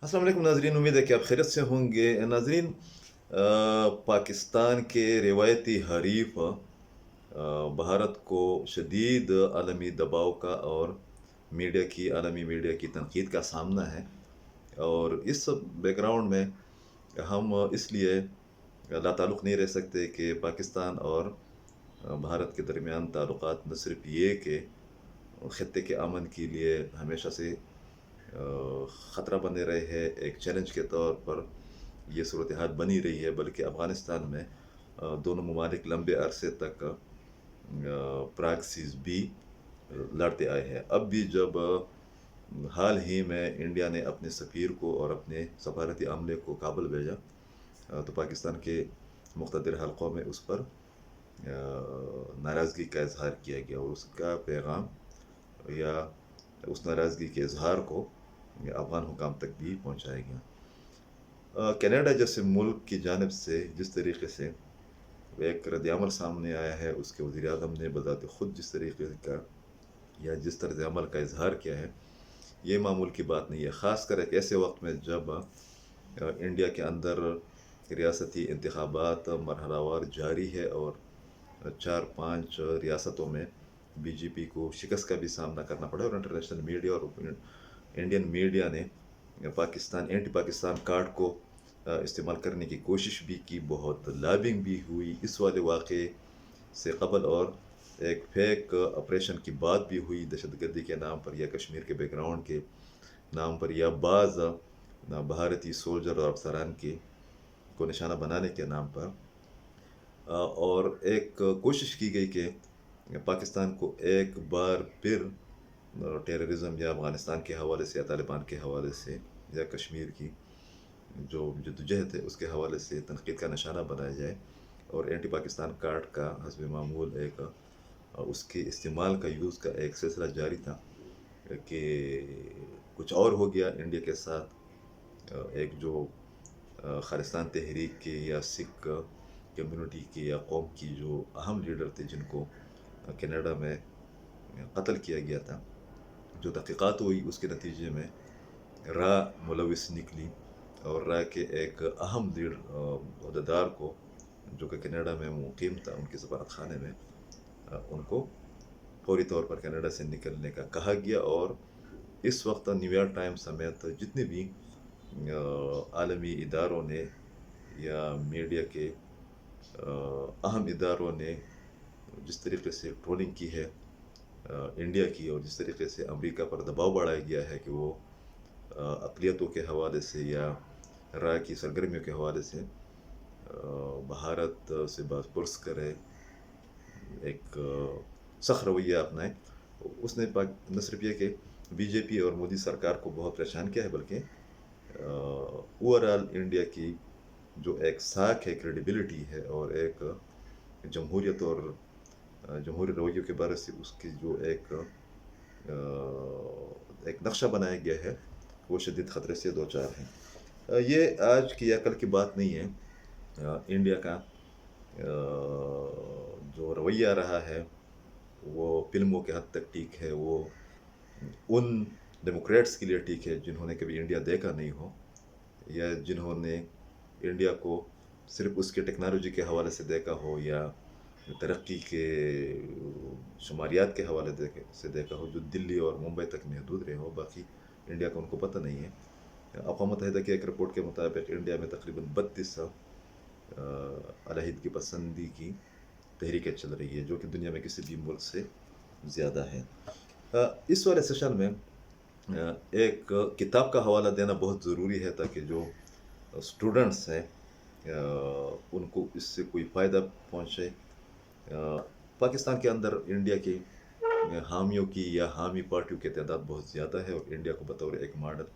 अस्सलाम वालेकुम नाज़रीन, उम्मीद है कि आप खैरियत से होंगे। नाज़रीन, पाकिस्तान के रिवायती हरीफ भारत को शदीद आलमी दबाव का और आलमी मीडिया की तनकीद का सामना है। और इस बैकग्राउंड में हम इसलिए लाताल्लुक़ नहीं रह सकते कि पाकिस्तान और भारत के दरमियान ताल्लुक़ात न सिर्फ़ ये कि ख़ित्ते के अमन के लिए हमेशा से ख़तरा बने रहे हैं, एक चैलेंज के तौर पर ये सूरत हाल बनी रही है, बल्कि अफ़गानिस्तान में दोनों ममालिक लंबे अरसे तक प्रॉक्सीज़ भी लड़ते आए हैं। अब भी जब हाल ही में इंडिया ने अपने सफ़ीर को और अपने सफारती अमले को काबुल भेजा, तो पाकिस्तान के मुख्तलिफ हलक़ों में उस पर नाराज़गी का इज़हार किया गया और उसका पैगाम या उस नाराज़गी के इज़हार को अफ़गान हुकाम तक भी पहुँचाया गया। कनाडा जैसे मुल्क की जानिब से जिस तरीके से एक रद्द-ए-अमल सामने आया है, उसके वज़ीर-ए-आज़म ने बज़ात खुद जिस तरीके का या जिस तर्ज़-ए-अमल का इज़हार किया है, ये मामूल की बात नहीं है। ख़ासकर एक ऐसे वक़्त में जब इंडिया के अंदर रियासती इंतख़ाबात मरहलावार जारी है और 4-5 रियासतों में बीजेपी को शिकस्त का भी सामना करना पड़ा और इंटरनेशनल मीडिया और इंडियन मीडिया ने एंटी पाकिस्तान कार्ड को इस्तेमाल करने की कोशिश भी की, बहुत लॉबिंग भी हुई इस वाले वाक़े से कबल, और एक फेक ऑपरेशन की बात भी हुई दहशतगर्दी के नाम पर या कश्मीर के बैकग्राउंड के नाम पर या बाज़ भारतीय सोल्जर और अफसरान के को निशाना बनाने के नाम पर। और एक कोशिश की गई कि पाकिस्तान को एक बार फिर टेररिज्म या अफ़गानिस्तान के हवाले से या तालिबान के हवाले से या कश्मीर की जो जद्दोजहद है उसके हवाले से तनक़ीद का निशाना बनाया जाए, और एंटी पाकिस्तान कार्ड का हस्ब मामूल एक उसके इस्तेमाल का यूज़ का एक सिलसिला जारी था कि कुछ और हो गया इंडिया के साथ। एक जो खालिस्तान तहरीक के या सिख कम्युनिटी की या कौम की जो अहम लीडर थे जिनको कनाडा में कत्ल किया गया था, जो तहक़ीक़ात हुई उसके नतीजे में रा मुलविस निकली और रा के एक अहम लीडर अहदेदार को जो कि कनाडा में मुक़ीम था उनके सफारत खाने में, उनको फौरी तौर पर कनाडा से निकलने का कहा गया। और इस वक्त न्यूयॉर्क टाइम्स समेत जितने भी आलमी इदारों ने या मीडिया के अहम इदारों ने जिस तरीके से ट्रोलिंग की है इंडिया की, और जिस तरीके से अमेरिका पर दबाव बढ़ाया गया है कि वो अक़लियतों के हवाले से या राय की सरगर्मियों के हवाले से भारत से बाज़पुरस करे, एक सख्त रवैया अपनाए, उसने न सिर्फ ये कि बीजेपी और मोदी सरकार को बहुत परेशान किया है, बल्कि ओवरऑल इंडिया की जो एक साख है, क्रेडिबिलिटी है और एक जमहूरियत और जमहूरी रवैयों के बारे से उसकी जो एक नक्शा बनाया गया है, वो शदीद ख़तरे से दो चार हैं। ये आज की या कल की बात नहीं है। इंडिया का जो रवैया रहा है वो फिल्मों के हद तक ठीक है, वो उन डेमोक्रेट्स के लिए ठीक है जिन्होंने कभी इंडिया देखा नहीं हो या जिन्होंने इंडिया को सिर्फ उसके टेक्नोलॉजी के हवाले से देखा हो या तरक्की के शुमारियात के हवाले से देखा हो, जो दिल्ली और मुंबई तक महदूद रहे हो, बाकी इंडिया का उनको पता नहीं है। अक़वाम मुत्तहिदा की एक रिपोर्ट के मुताबिक इंडिया में तकरीबन 32 अलहदगी पसंदी की तहरीकें चल रही है, जो कि दुनिया में किसी भी मुल्क से ज़्यादा है। इस वाले सेशन में एक किताब का हवाला देना बहुत ज़रूरी है ताकि जो स्टूडेंट्स हैं उनको इससे कोई फ़ायदा पहुँचे। पाकिस्तान के अंदर इंडिया की हामियों की या हामी पार्टियों की तादाद बहुत ज़्यादा है और इंडिया को बतौर एक मॉडल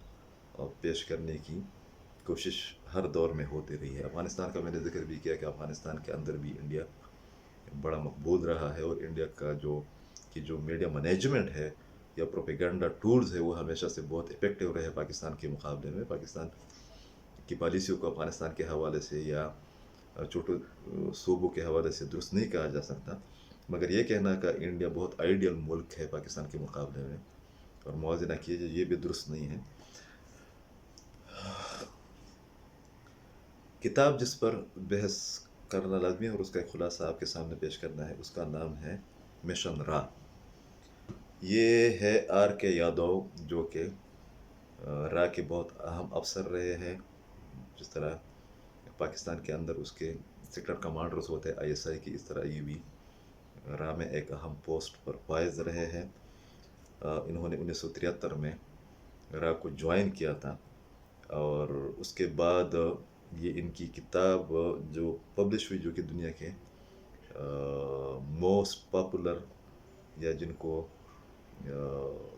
पेश करने की कोशिश हर दौर में होती रही है। अफ़गानिस्तान का मैंने जिक्र भी किया कि अफ़गानिस्तान के अंदर भी इंडिया बड़ा मकबूल रहा है और इंडिया का जो मीडिया मैनेजमेंट है या प्रोपेगेंडा टूल्स है वो हमेशा से बहुत इफ़ेक्टिव रहे पाकिस्तान के मुकाबले में। पाकिस्तान की पॉलिसियों को अफ़गानिस्तान के हवाले से या छोटे सूबों के हवाले से दुरुस्त नहीं कहा जा सकता, मगर ये कहना कि इंडिया बहुत आइडियल मुल्क है पाकिस्तान के मुकाबले में और मुआवजना कीजिए, ये भी दुरुस्त नहीं है। किताब जिस पर बहस करना लाजमी है और उसका एक खुलासा आपके सामने पेश करना है, उसका नाम है मिशन रा। ये है आर के यादव, जो कि रा के बहुत अहम अफसर रहे हैं। जिस तरह पाकिस्तान के अंदर उसके सेक्टर कमांडर्स होते हैं आईएसआई की, इस तरह ये भी रा में एक अहम पोस्ट पर फायज रहे हैं। इन्होंने 1973 में रा को ज्वाइन किया था, और उसके बाद ये इनकी किताब जो पब्लिश हुई, जो कि दुनिया के मोस्ट पॉपुलर, या जिनको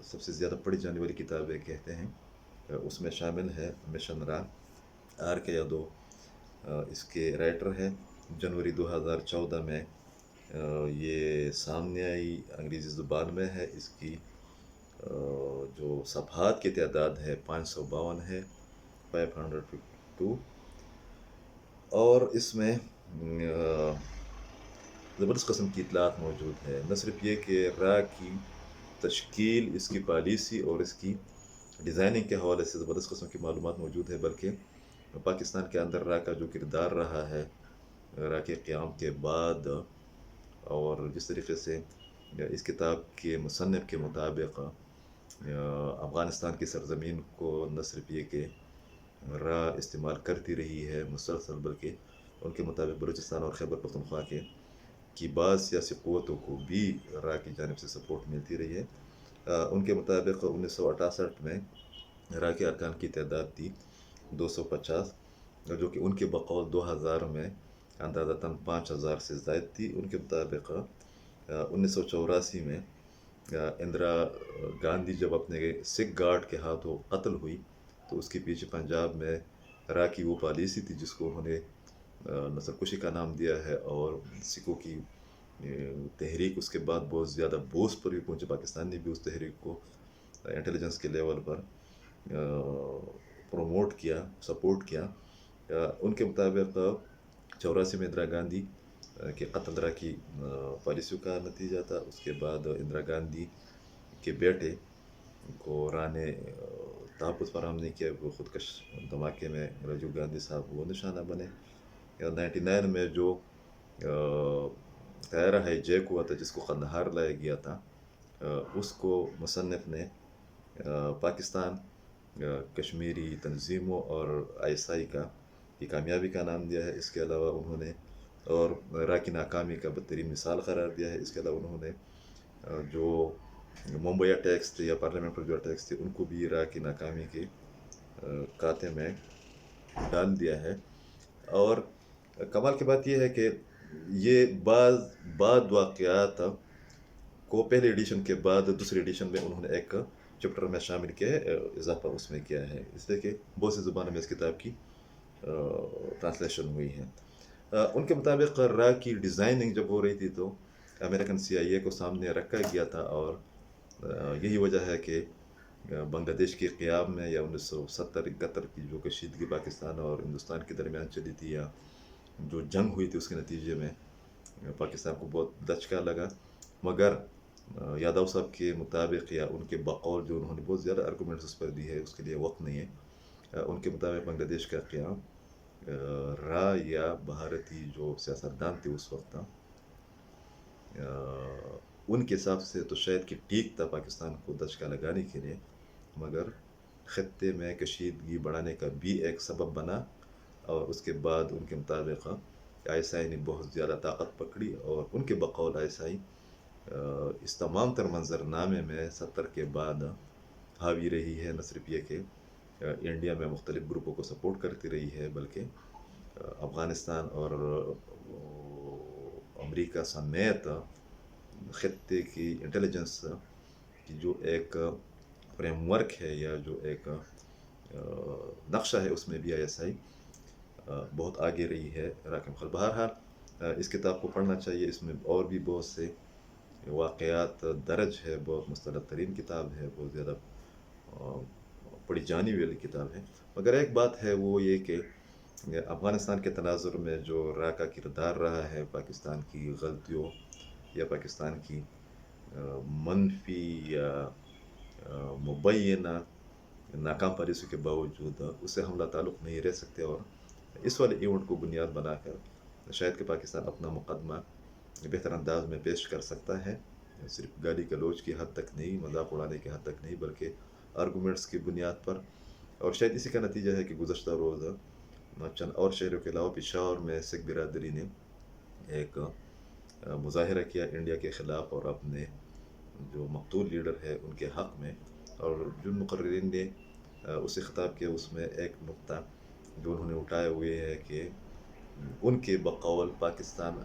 सबसे ज़्यादा पढ़ी जाने वाली किताबें कहते हैं, उसमें शामिल है मिशन रा। आर के यादव इसके राइटर हैं। जनवरी 2014 में ये सामने आई, अंग्रेज़ी ज़ुबान में है। इसकी जो सफ़हात की तादाद है 552 है, 552। और इसमें ज़बरदस्त किस्म की इतलात मौजूद है। न सिर्फ ये कि रा की तश्कील, इसकी पॉलिसी और इसकी डिज़ाइनिंग के हवाले से ज़बरदस्त किस्म की मालूमात मौजूद है, बल्कि पाकिस्तान के अंदर रा का जो किरदार रहा है रा के क़याम के बाद, और जिस तरीके से इस किताब के मुसन्निफ़ के मुताबिक अफ़गानिस्तान की सरज़मीन को न सिर्फ ये कि रा इस्तेमाल करती रही है मुसलसल, बल्कि उनके मुताबिक बलूचिस्तान और खैबर पख्तूनख्वा के की बाद सियासी क़ुव्वतों को भी रा की जानिब से सपोर्ट मिलती रही है। उनके मुताबिक 1968 में रा के अरकान की तादाद थी 250, जो कि उनके बकौल 2000 में अंदाज़तन 5000 से ज़ायद थी। उनके मुताबिक 1984 में इंदिरा गांधी जब अपने सिख गार्ड के हाथों कत्ल हुई, तो उसके पीछे पंजाब में रा की वो पॉलिसी थी जिसको उन्होंने नस्लकुशी का नाम दिया है, और सिखों की तहरीक उसके बाद बहुत ज़्यादा बोझ पर भी पहुंचे। पाकिस्तान ने भी उस तहरीक को इंटेलिजेंस के लेवल पर प्रमोट किया, सपोर्ट किया। उनके मुताबिक 84 में इंदिरा गांधी के कत्ल रा की पॉलिसियों का नतीजा था। उसके बाद इंदिरा गांधी के बेटे को रा ने तहफ़्फ़ुज़ फराहम नहीं किया, वो ख़ुदकश धमाके में राजीव गांधी साहब वो निशाना बने। 99 में जो तैयारा है जैक हुआ था, जिसको कंदहार लाया गया था, उसको मुसन्निफ़ ने पाकिस्तान कश्मीरी तंजीमों और आईएसआई की कामयाबी का नाम दिया है। इसके अलावा उन्होंने और रा की नाकामी का बदतरीन मिसाल करार दिया है। इसके अलावा उन्होंने जो मुंबई अटैक्स थे या पार्लियामेंट पर जो अटैक्स थे, उनको भी रा की नाकामी के खाते में डाल दिया है। और कमाल की बात यह है कि ये बाद वाक़यात को पहले एडिशन के बाद दूसरे एडिशन में उन्होंने एक चैप्टर में शामिल किया है, इजाफा उसमें किया है, इसलिए कि बहुत सी ज़ुबानों में इस किताब की ट्रांसलेशन हुई है। उनके मुताबिक रा की डिज़ाइनिंग जब हो रही थी तो अमेरिकन CIA को सामने रखा गया था, और यही वजह है कि बांग्लादेश के क़याम में या 1970-71 की जो कशीदगी पाकिस्तान और हिंदुस्तान के दरमियान चली थी, या जो जंग हुई थी, उसके नतीजे में पाकिस्तान को बहुत दचका लगा। मगर यादव साहब के मुताबिक, या उनके बकौल, जो उन्होंने बहुत ज़्यादा आर्गूमेंट्स उस पर दी है, उसके लिए वक्त नहीं है। उनके मुताबिक बांग्लादेश का क़याम रा या भारतीय जो सियासतदान थे उस वक्त, उनके हिसाब से तो शायद कि ठीक था पाकिस्तान को दचका लगाने के लिए, मगर ख़त्े में कशीदगी बढ़ाने का भी एक सबब बना। और उसके बाद उनके मुताबिक आईएसआई ने बहुत ज़्यादा ताकत पकड़ी, और उनके बकौल आईएसआई इस तमाम तर मंजरनामे में 70 के बाद हावी रही है। न सिर्फ ये कि इंडिया में मुख्तलिफ़ ग्रुपों को सपोर्ट करती रही है, बल्कि अफ़गानिस्तान और अमेरिका समेत ख़त्े की इंटेलिजेंस की जो एक फ्रेमवर्क है, या जो एक नक्शा है, उसमें भी आईएसआई बहुत आगे रही है राकिम खल। बहरहाल इस किताब को पढ़ना चाहिए, इसमें और भी बहुत से वाक़यात दर्ज है, बहुत मुस्तनद तरीन किताब है, बहुत ज़्यादा पढ़ी जाने वाली किताब है। मगर एक बात है, वो ये कि अफ़गानिस्तान के तनाज़ुर में जो रा का किरदार रहा है, पाकिस्तान की गलतियों या पाकिस्तान की मनफी या मुबैना नाकाम पॉलिसी के बावजूद उससे हमला ताल्लुक़ नहीं रह सकते, और اس والے ایونٹ کو بنیاد بنا کر شاید کہ پاکستان اپنا مقدمہ بہتر انداز میں پیش کر سکتا ہے، صرف گالی گلوچ کی حد تک نہیں، مذاق اڑانے کی حد تک نہیں، بلکہ آرگومنٹس کی بنیاد پر۔ اور شاید اسی کا نتیجہ ہے کہ گزشتہ روز چند اور شہروں کے علاوہ پشاور میں سکھ برادری نے ایک مظاہرہ کیا انڈیا کے خلاف اور اپنے جو مقتول لیڈر ہے ان کے حق میں، اور جن مقررین نے اسے خطاب کیا اس میں ایک نقطہ جو انہوں نے اٹھایا وہ یہ ہے کہ ان کے بقول پاکستان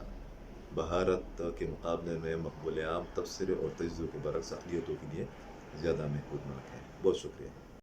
بھارت کے مقابلے میں مقبول عام تبصرے اور تجزیوں کے برعکس اقلیتوں کے لیے زیادہ محفوظ ملک ہے۔ بہت شکریہ۔